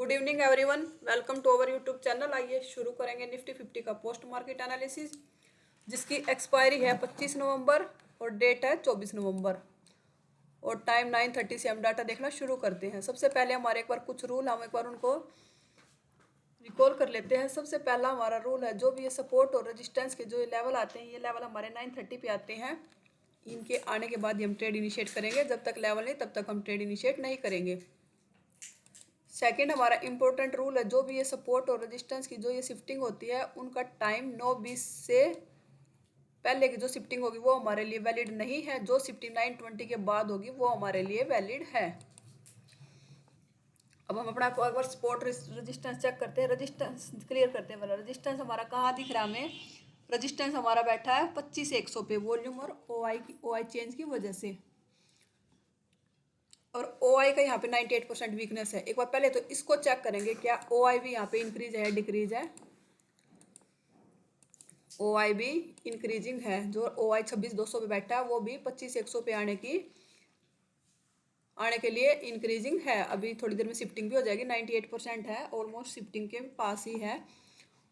Good evening everyone, welcome to our YouTube channel. आइए शुरू करेंगे निफ्टी 50 का पोस्ट मार्केट एनालिसिस, जिसकी एक्सपायरी है 25 नवंबर और डेट है 24 नवंबर और टाइम 9:30 से हम डाटा देखना शुरू करते हैं। सबसे पहले हमारे एक बार कुछ रूल हम एक बार उनको रिकॉल कर लेते हैं। सबसे पहला हमारा रूल है, जो भी ये सपोर्ट और रेजिस्टेंस के जो ये लेवल आते हैं, ये लेवल हमारे 9:30 पे आते हैं। इनके आने के बाद ही हम ट्रेड इनिशिएट करेंगे। जब तक लेवल नहीं तब तक हम ट्रेड इनिशिएट नहीं करेंगे। सेकंड हमारा इंपॉर्टेंट रूल है, जो भी ये सपोर्ट और रेजिस्टेंस की जो ये शिफ्टिंग होती है, उनका टाइम 9:20 से पहले की जो शिफ्टिंग होगी वो हमारे लिए वैलिड नहीं है। जो शिफ्टिंग 9:20 के बाद होगी वो हमारे लिए वैलिड है। अब हम अपना एक बार सपोर्ट रेजिस्टेंस चेक करते हैं, रेजिस्टेंस क्लियर करते हैं। वाला रेजिस्टेंस हमारा कहाँ दिख रहा है हमें? रेजिस्टेंस हमारा बैठा है 25-100 पे, वॉल्यूम और ओ आई चेंज की वजह से। और ओ आई का यहाँ पे 98% वीकनेस है। एक बार पहले तो इसको चेक करेंगे, क्या ओ आई भी यहाँ पे इंक्रीज है डिक्रीज है? ओ आई भी इंक्रीजिंग है। जो ओ आई 26-200 पे बैठा है वो भी 25-100 पे आने के लिए इंक्रीजिंग है। अभी थोड़ी देर में शिफ्टिंग भी हो जाएगी। 98% है, ऑलमोस्ट शिफ्टिंग के पास ही है।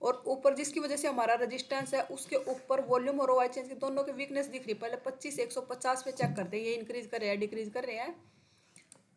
और ऊपर जिसकी वजह से हमारा रेजिस्टेंस है, उसके ऊपर वॉल्यूम और ओ आई चेंज की दोनों की वीकनेस दिख रही है। पहले 25-150 पे चेक करते हैं, ये इंक्रीज कर रहे हैं डिक्रीज कर रहे हैं।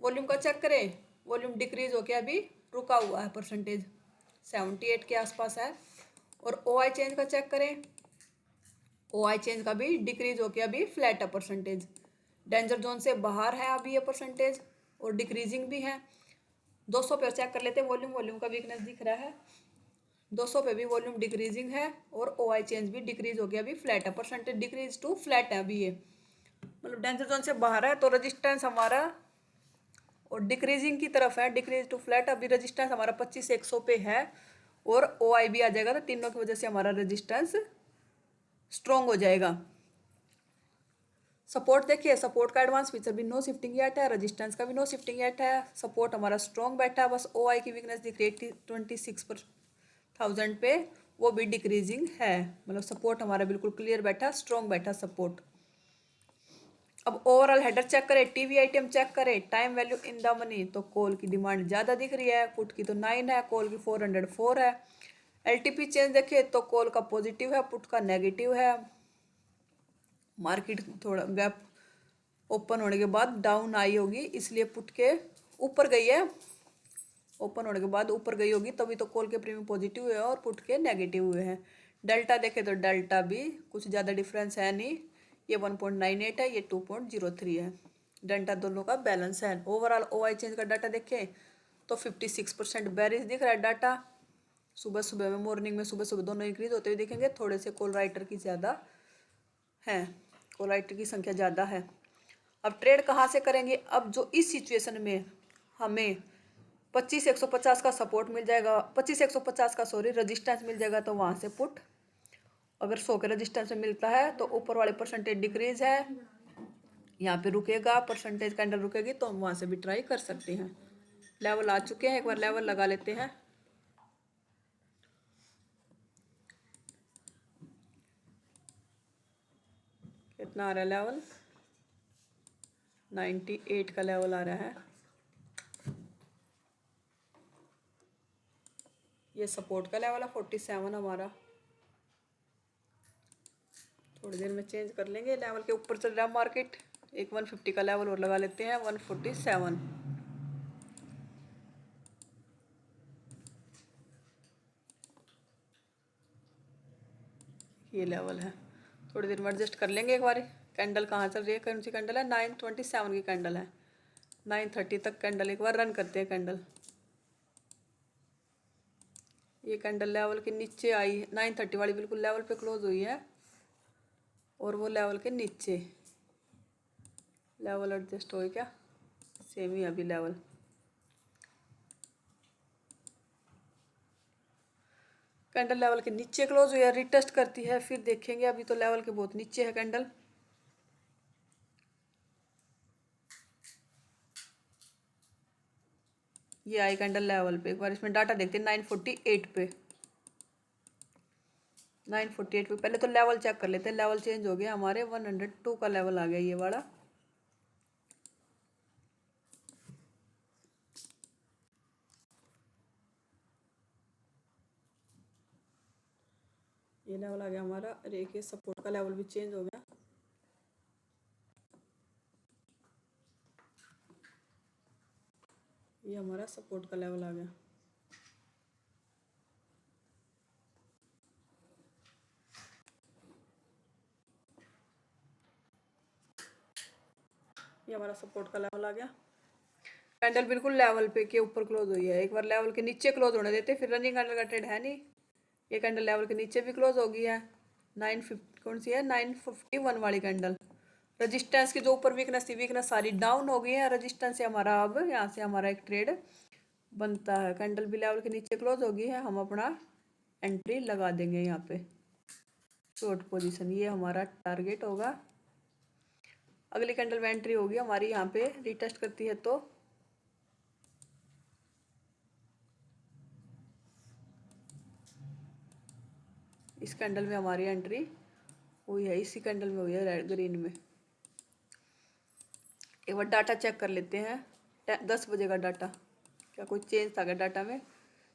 वॉल्यूम का चेक करें, वॉल्यूम डिक्रीज होकर अभी रुका हुआ है, परसेंटेज 78 के आसपास है। और ओ आई चेंज का चेक करें, ओ आई चेंज का भी डिक्रीज होकर अभी फ्लैट है परसेंटेज। डेंजर जोन से बाहर है अभी ये परसेंटेज और डिक्रीजिंग भी है। 200 पे चेक कर लेते हैं, वॉल्यूम का वीकनेस दिख रहा है। 200 पे भी वॉल्यूम डिक्रीजिंग है और ओ आई चेंज भी डिक्रीज हो गया, अभी फ्लैट है, परसेंटेज डिक्रीज टू फ्लैट है अभी ये, मतलब डेंजर जोन से बाहर है। तो रजिस्टेंस हमारा और डिक्रीजिंग की तरफ है, डिक्रीज टू फ्लैट। अभी रेजिस्टेंस हमारा 25-100 पे है और ओ आई भी आ जाएगा, तो तीनों की वजह से हमारा रेजिस्टेंस स्ट्रॉन्ग हो जाएगा। सपोर्ट देखिए, सपोर्ट का एडवांस फीचर भी नो शिफ्टिंग एट है, रेजिस्टेंस का भी नो शिफ्टिंग एट है। सपोर्ट हमारा स्ट्रॉन्ग बैठा है, बस ओ आई की वीकनेस दिख रही है 26,000 पे, वो भी डिक्रीजिंग है। मतलब सपोर्ट हमारा बिल्कुल क्लियर बैठा, स्ट्रॉन्ग बैठा सपोर्ट। अब ओवरऑल हेडर चेक करें, टीवी आइटम चेक करें, time value in the money, तो कॉल की डिमांड ज़्यादा दिख रही है, पुट की तो 9 है, कॉल की 404 है। एलटीपी चेंज देखें तो कॉल का पॉजिटिव है, पुट का नेगेटिव है। मार्केट थोड़ा गैप ओपन होने के बाद डाउन आई होगी, इसलिए पुट के ऊपर गई है। ओपन होने के बाद ऊपर गई होगी, तभी तो कॉल के प्रीमियम पॉजिटिव हुए और पुट के नेगेटिव हुए हैं। डेल्टा देखें तो डेल्टा भी कुछ ज़्यादा डिफरेंस है नहीं, ये 1.98 है, ये 2.03 है। डेल्टा दोनों का बैलेंस है। ओवरऑल ओ आई चेंज का डाटा देखें तो 56% बेरिश दिख रहा है डाटा। सुबह सुबह में, मॉर्निंग में, सुबह सुबह दोनों इंक्रीज होते हुए दिखेंगे। थोड़े से कॉल राइटर की ज़्यादा है, कॉल राइटर की संख्या ज़्यादा है। अब ट्रेड कहाँ से करेंगे? अब जो इस सिचुएशन में हमें 25-150 का सपोर्ट मिल जाएगा, 25-150 का सॉरी रजिस्टेंस मिल जाएगा, तो वहाँ से पुट। अगर 100 के रजिस्टेंस में मिलता है तो ऊपर वाले परसेंटेज डिक्रीज है, यहाँ पे रुकेगा, परसेंटेज कैंडल रुकेगी, तो हम वहाँ से भी ट्राई कर सकते हैं। लेवल आ चुके हैं, एक बार लेवल लगा लेते हैं। कितना आ रहा है लेवल? 98 का लेवल आ रहा है। ये सपोर्ट का लेवल है 47 हमारा। थोड़ी देर में चेंज कर लेंगे, लेवल के ऊपर चल रहा है मार्केट। एक 150 का लेवल और लगा लेते हैं, 147। ये लेवल है, थोड़ी देर में एडजस्ट कर लेंगे एक बार। कैंडल कहाँ चल रही है, कौन सी कैंडल है? 927 की कैंडल है। 930 तक कैंडल एक बार रन करते हैं कैंडल। ये कैंडल लेवल के नीचे आई, 930 वाली बिल्कुल लेवल पे क्लोज हुई है और वो लेवल के नीचे। लेवल एडजस्ट हो क्या? सेम ही अभी लेवल। कैंडल लेवल के नीचे क्लोज हुई है, रिटेस्ट करती है फिर देखेंगे। अभी तो लेवल के बहुत नीचे है कैंडल। ये आई कैंडल लेवल पे, एक बार इसमें डाटा देखते हैं। 948 पे, 948 पे पहले तो लेवल चेक कर लेते हैं। लेवल चेंज हो गया हमारे, 102 का लेवल आ गया ये वाला। ये लेवल आ गया हमारा। और एक ये सपोर्ट का लेवल भी चेंज हो गया। ये हमारा सपोर्ट का लेवल आ गया। ये हमारा सपोर्ट का लेवल आ गया। कैंडल बिल्कुल लेवल पे के ऊपर क्लोज हुई है। एक बार लेवल के नीचे क्लोज होने देते, फिर रनिंग कैंडल का ट्रेड है नहीं। ये कैंडल लेवल के नीचे भी क्लोज हो गई है। 950 कौन सी है, 951 वाली कैंडल। रजिस्टेंस की जो ऊपर वीकनेस थी, वीकनेस सारी डाउन हो गई है। रजिस्टेंस से हमारा अब यहाँ से हमारा एक ट्रेड बनता है। कैंडल भी लेवल के नीचे क्लोज हो गई है। हम अपना एंट्री लगा देंगे यहाँ पे शॉर्ट पोजीशन। ये हमारा टारगेट होगा। अगली कैंडल में एंट्री होगी हमारी यहाँ पे रिटेस्ट करती है तो इस कैंडल में हमारी एंट्री हुई है। इसी कैंडल में हुई है रेड ग्रीन में। एक बार डाटा चेक कर लेते हैं। 10 बजे का डाटा, क्या कोई चेंज था क्या डाटा में?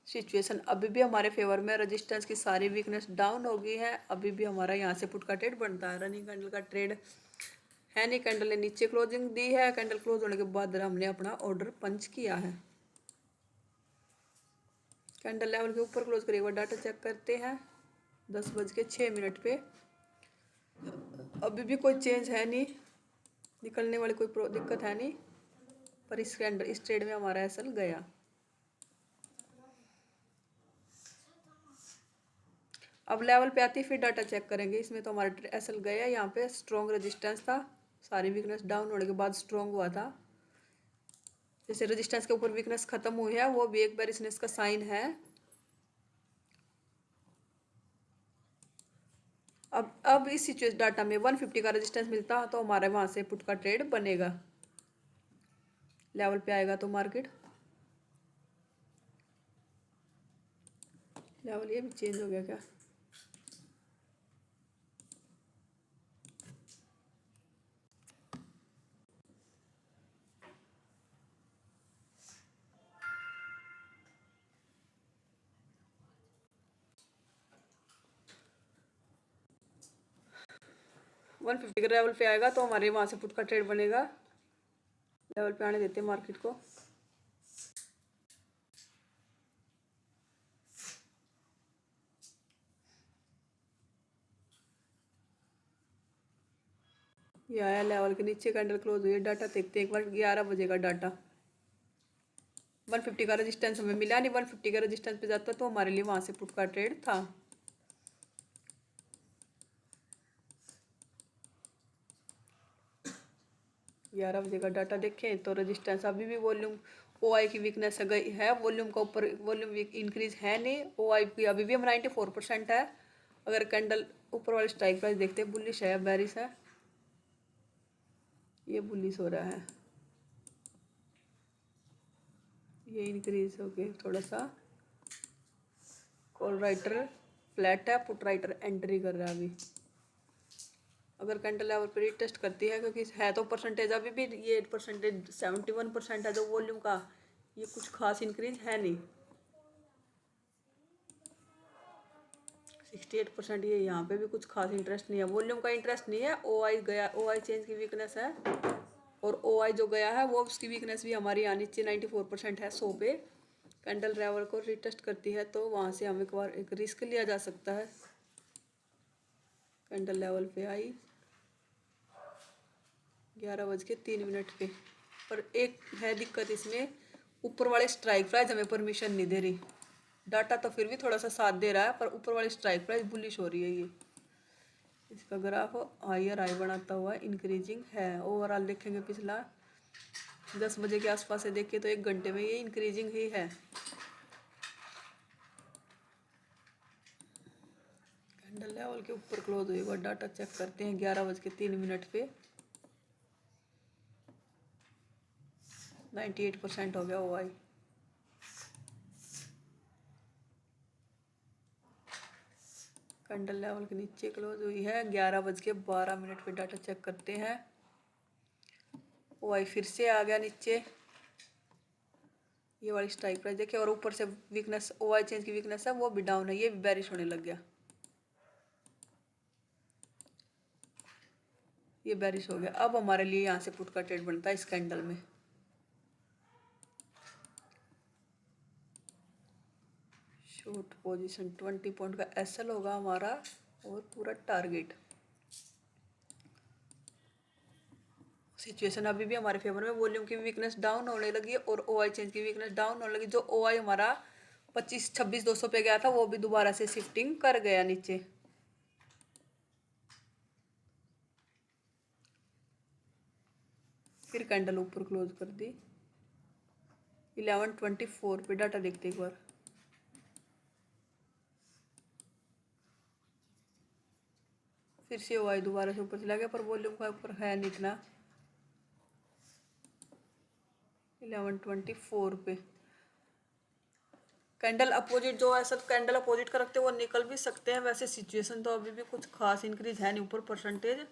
सिचुएशन अभी भी हमारे फेवर में। रजिस्टेंस की सारी वीकनेस डाउन हो गई है। अभी भी हमारा यहाँ से पुट का ट्रेड बनता है। रनिंग कैंडल का ट्रेड है नहीं। कैंडल ने नीचे क्लोजिंग दी है। कैंडल क्लोज होने के बाद हमने अपना ऑर्डर पंच किया है। कैंडल लेवल के ऊपर क्लोज करिए। एक बार डाटा चेक करते हैं 10:06 पे। अभी भी कोई चेंज है नहीं, निकलने वाली कोई दिक्कत है नहीं। पर इस कैंडल इस ट्रेड में हमारा एसएल गया। अब लेवल पे आती फिर डाटा चेक करेंगे। इसमें तो हमारा एसएल गया। यहाँ पे स्ट्रॉन्ग रेजिस्टेंस था, सारी वीकनेस डाउन होने के बाद स्ट्रॉन्ग हुआ था। जैसे रेजिस्टेंस के ऊपर वीकनेस खत्म हुई है, वो भी एक बेरिशनेस का साइन है। अब इस सिचुएशन डाटा में 150 का रेजिस्टेंस मिलता है तो हमारे वहाँ से पुट का ट्रेड बनेगा। लेवल पे आएगा तो मार्केट लेवल ये भी चेंज हो गया क्या? वन फिफ्टी का लेवल पे आएगा तो हमारे वहाँ से पुट का ट्रेड बनेगा। लेवल पे आने देते हैं मार्केट को। ये आया लेवल के नीचे कैंडल क्लोज हुई है। डाटा देखते हैं एक बार। 11 बजे का डाटा। 150 का रेजिस्टेंस हमें मिला नहीं। 150 का रेजिस्टेंस पे जाता तो हमारे लिए वहाँ से पुट का ट्रेड था। 11 बजे का डाटा देखें तो रेजिस्टेंस अभी भी वॉल्यूम ओआई की वीकनेस गई है। वॉल्यूम का ऊपर वॉल्यूम इंक्रीज है नहीं। ओआई की अभी भी हम 94% है। अगर कैंडल ऊपर वाले स्ट्राइक प्राइस देखते हैं, बुलिश है बेरिश है? ये बुलिश हो रहा है। ये इंक्रीज हो गया थोड़ा सा। कॉल राइटर फ्लैट है, पुट राइटर एंट्री कर रहा है अभी। अगर कैंडल लेवल पर टेस्ट करती है, क्योंकि है तो परसेंटेज अभी भी ये परसेंटेज 71% है जो वॉल्यूम का, ये कुछ खास इंक्रीज है नहीं। 68%। ये यहाँ पे भी कुछ खास इंटरेस्ट नहीं है, वॉल्यूम का इंटरेस्ट नहीं है। ओआई गया, ओआई चेंज की वीकनेस है। और ओआई जो गया है वो उसकी वीकनेस भी हमारी यहाँ नीचे 94% है 100 पे। कैंडल लेवल को रिटेस्ट करती है तो वहाँ से हम एक बार एक रिस्क लिया जा सकता है। कैंडल लेवल पे आई 11:03 पे। पर एक है दिक्कत इसमें, ऊपर वाले स्ट्राइक प्राइस हमें परमिशन नहीं दे रही। डाटा तो फिर भी थोड़ा सा साथ दे रहा है, पर ऊपर वाली स्ट्राइक प्राइस बुलिश हो रही है। ये इसका ग्राफ हायर हाई बनाता हुआ इंक्रीजिंग है। ओवरऑल देखेंगे पिछला 10 बजे के आसपास से देखिए तो 1 घंटे में ये इंक्रीजिंग ही है। कैंडल लेवल के ऊपर क्लोज हुई। और डाटा चेक करते हैं 11:03 पे। 98% हो गया ओआई। कैंडल लेवल के नीचे क्लोज हुई है। 11:12 पे डाटा चेक करते हैं। ओआई फिर से आ गया नीचे। ये वाली स्ट्राइक प्राइस देखिए, और ऊपर से वीकनेस ओआई चेंज की वीकनेस है वो भी डाउन है। ये भी बेरिश होने लग गया। ये बेरिश हो गया। अब हमारे लिए यहाँ से पुट का ट्रेड बनता है इस कैंडल में। शॉर्ट पोजीशन 20 पॉइंट का एसएल होगा हमारा और पूरा टारगेट। सिचुएशन अभी भी हमारे फेवर में। वॉल्यूम की वीकनेस डाउन होने लगी है और ओआई चेंज की वीकनेस डाउन होने लगी। जो ओआई हमारा 25-26-200 पे गया था वो भी दोबारा से शिफ्टिंग कर गया नीचे। फिर कैंडल ऊपर क्लोज कर दी 11:24 पे। डाटा देखते एक बार। फिर से ओआई दोबारा से ऊपर चला गया पर वॉल्यूम का ऊपर है नहीं इतना। 11:24 पे कैंडल अपोजिट जो है सब कैंडल अपोजिट का रखते हैं वो निकल भी सकते हैं। वैसे सिचुएशन तो अभी भी कुछ खास इंक्रीज है नहीं ऊपर परसेंटेज।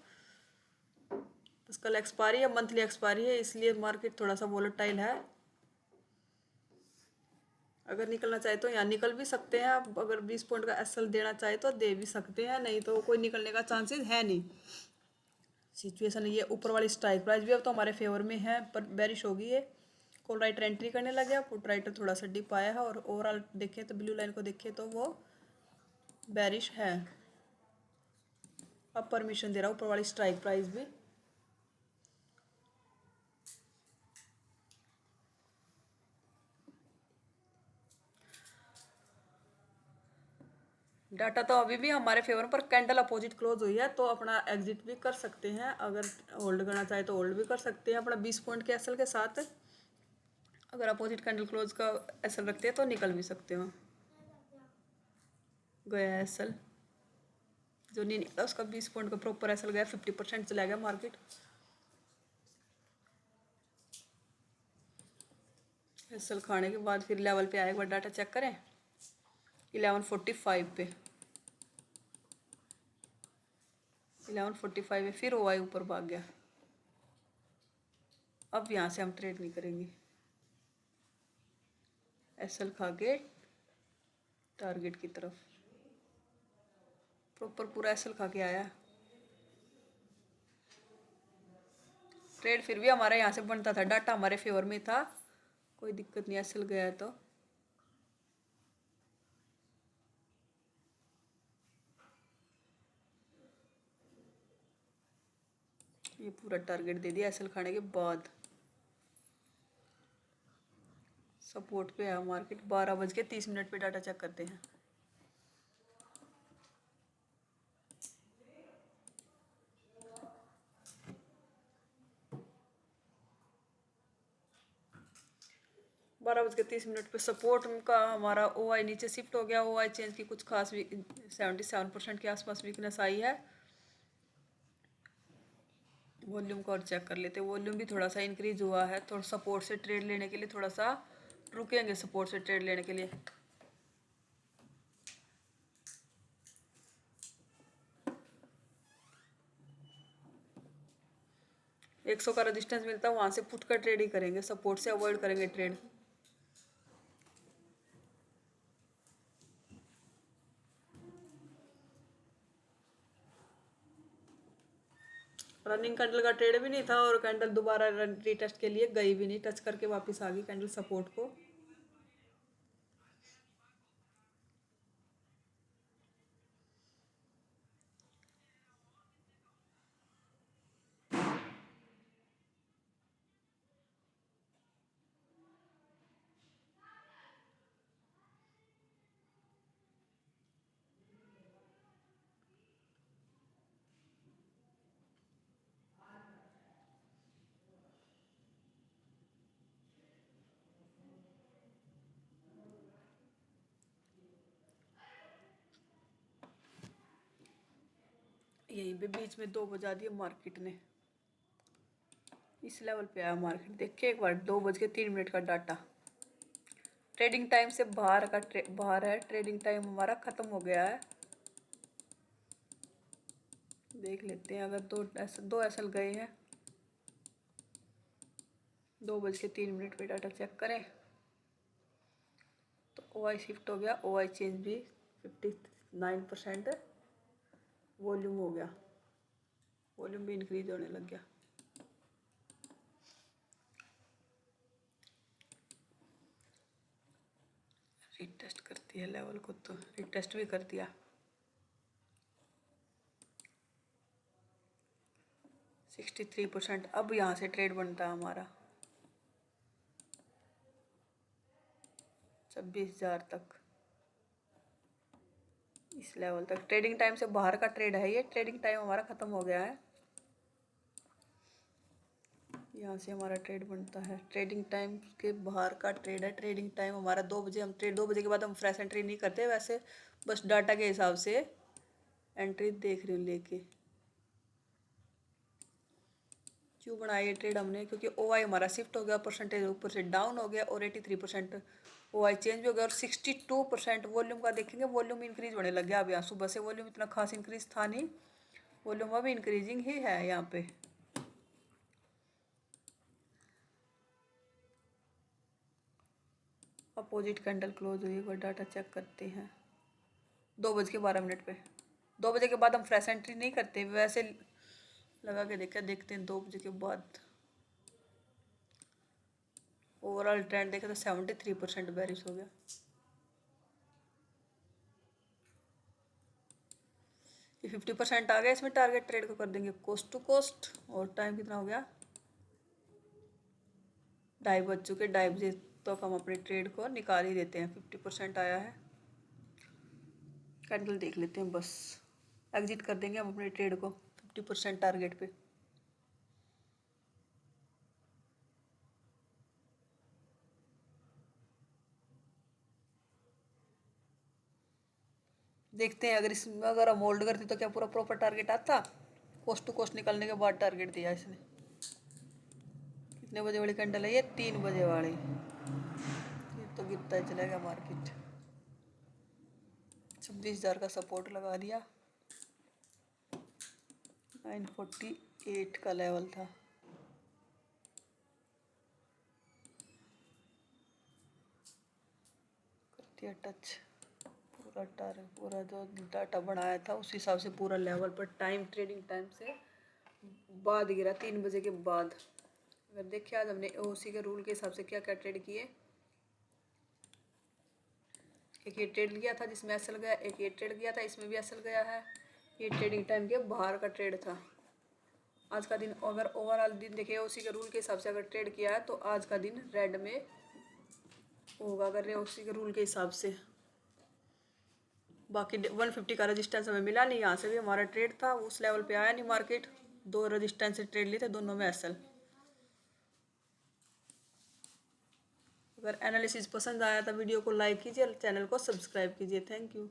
बस कल एक्सपायरी है, मंथली एक्सपायरी है, इसलिए मार्केट थोड़ा सा वोलेटाइल है। अगर निकलना चाहे तो यहाँ निकल भी सकते हैं आप। अगर 20 पॉइंट का एसएल देना चाहे तो दे भी सकते हैं, नहीं तो कोई निकलने का चांसेस है नहीं। सिचुएशन ये ऊपर वाली स्ट्राइक प्राइस भी अब तो हमारे फेवर में है पर बेरिश होगी। ये कॉल राइटर एंट्री करने लग गया, पुट राइटर थोड़ा सा डिप आया है और ओवरऑल देखें तो ब्लू लाइन को देखें तो वो बेरिश है। अब परमिशन दे रहा ऊपर वाली स्ट्राइक प्राइस भी। डाटा तो अभी भी हमारे फेवर पर कैंडल अपोजिट क्लोज हुई है तो अपना एग्जिट भी कर सकते हैं। अगर होल्ड करना चाहे तो होल्ड भी कर सकते हैं अपना 20 पॉइंट के एसएल के साथ। अगर अपोजिट कैंडल क्लोज का एसएल रखते हैं तो निकल भी सकते हो। गया एसएल जो नहीं निकला उसका 20 पॉइंट का प्रॉपर एसएल गया। 50% चला गया मार्केट। एसएल खाने के बाद फिर लेवल पे आया, एक बार डाटा चेक करें 11:45 पे। 11:45 पे फिर ओआई ऊपर भाग गया। अब यहाँ से हम ट्रेड नहीं करेंगे। एसएल खा के टारगेट की तरफ प्रॉपर पूरा एसएल खा के आया। ट्रेड फिर भी हमारा यहाँ से बनता था, डाटा हमारे फेवर में था, कोई दिक्कत नहीं। एसएल गया तो ये पूरा टारगेट दे दिया एसएल खाने के बाद। सपोर्ट पे है मार्केट। 12:30 पे डाटा चेक करते हैं। बारह बज के 30 पे सपोर्ट का हमारा ओआई नीचे शिफ्ट हो गया। ओआई चेंज की कुछ खास 77% के आसपास वीकनेस आई है। वॉल्यूम को और चेक कर लेते हैं। वॉल्यूम भी थोड़ा सा इंक्रीज हुआ है। थोड़ा सपोर्ट से ट्रेड लेने के लिए थोड़ा सा रुकेंगे। सपोर्ट से ट्रेड लेने के लिए 100 का रेजिस्टेंस मिलता है वहां से पुट का ट्रेड ही करेंगे। सपोर्ट से अवॉइड करेंगे ट्रेड। रनिंग कैंडल का ट्रेड भी नहीं था और कैंडल दोबारा रीटेस्ट के लिए गई भी नहीं, टच करके वापस आ गई कैंडल सपोर्ट को। यहीं पे बीच में 2 बजा दिए मार्केट ने। इस लेवल पे आया मार्केट। देखिए एक बार 2:03 का डाटा। ट्रेडिंग टाइम से बाहर है। ट्रेडिंग टाइम हमारा खत्म हो गया है। देख लेते हैं अगर दो एसएल गए हैं। 2:03 पे डाटा चेक करें तो ओआई शिफ्ट हो गया। ओआई चेंज भी 59% वॉल्यूम हो गया। वॉल्यूम भी इंक्रीज होने लग गया। रिटेस्ट करती है लेवल को, तो रिटेस्ट भी कर दिया। 63%। अब यहाँ से ट्रेड बनता है हमारा 26,000 तक, इस लेवल तक। ट्रेडिंग टाइम से बाहर का ट्रेड है ये, ट्रेडिंग टाइम हमारा ख़त्म हो गया है। यहाँ से हमारा ट्रेड बनता है, ट्रेडिंग टाइम के बाहर का ट्रेड है। ट्रेडिंग टाइम हमारा 2 बजे, हम ट्रेड 2 बजे के बाद हम फ्रेश एंट्री नहीं करते, वैसे बस डाटा के हिसाब से एंट्री देख रही हूँ लेके। क्यों बनाया ये ट्रेड हमने, क्योंकि OI हमारा शिफ्ट हो गया, परसेंटेज ऊपर से डाउन हो गया, और 83% OI चेंज भी हो गया, और 62% वॉल्यूम का देखेंगे, वॉल्यूम इंक्रीज होने लग गया। अब यहाँ सुबह से वॉल्यूम इतना खास इंक्रीज था नहीं, वॉल्यूम अब इंक्रीजिंग ही है यहाँ पे। अपोजिट कैंडल क्लोज हुई, एक बार डाटा चेक करते हैं। 2:12 पे, 2 बजे के बाद हम फ्रेश एंट्री नहीं करते, वैसे लगा के देखते हैं 2 बजे के बाद। ओवरऑल ट्रेंड देखे तो 73% बेरिश हो गया। ये 50% आ गया, इसमें टारगेट ट्रेड को कर देंगे कोस्ट टू कोस्ट। और टाइम कितना हो गया, 2:30 बज चुके। 2:30 बजे तो हम अपने ट्रेड को निकाल ही देते हैं। 50% आया है, कैंडल देख लेते हैं, बस एग्जिट कर देंगे हम अपने ट्रेड को 50% टारगेट पे। देखते हैं, अगर हम होल्ड करते तो क्या पूरा प्रॉपर टारगेट आता। कोस्ट टू कोस्ट निकलने के बाद टारगेट दिया इसने। कितने बजे वाली कैंडल है ये, 3 बजे वाली। ये तो गिरता ही चलेगा मार्केट। 26,000 का सपोर्ट लगा दिया, 948 का लेवल था। करती है टच, पूरा जो डाटा बनाया था उस हिसाब से पूरा लेवल पर टाइम, ट्रेडिंग टाइम से बाद गिरा, 3 बजे के बाद। अगर देखिए आज हमने OC के रूल के हिसाब से क्या क्या ट्रेड किए। एक ये ट्रेड लिया था जिसमें SL गया, एक ये ट्रेड किया था इसमें भी SL गया है। ये ट्रेडिंग टाइम के बाहर का ट्रेड था। आज का दिन अगर ओवरऑल दिन देखिए OC के रूल के हिसाब से अगर ट्रेड किया है तो आज का दिन रेड में होगा, अगर OC के रूल के हिसाब से। बाकी 150 का रजिस्टेंस हमें मिला नहीं, यहाँ से भी हमारा ट्रेड था, उस लेवल पे आया नहीं मार्केट। 2 रजिस्टेंस से ट्रेड लिए थे, दोनों में SL। अगर एनालिसिस पसंद आया तो वीडियो को लाइक कीजिए और चैनल को सब्सक्राइब कीजिए। Thank you.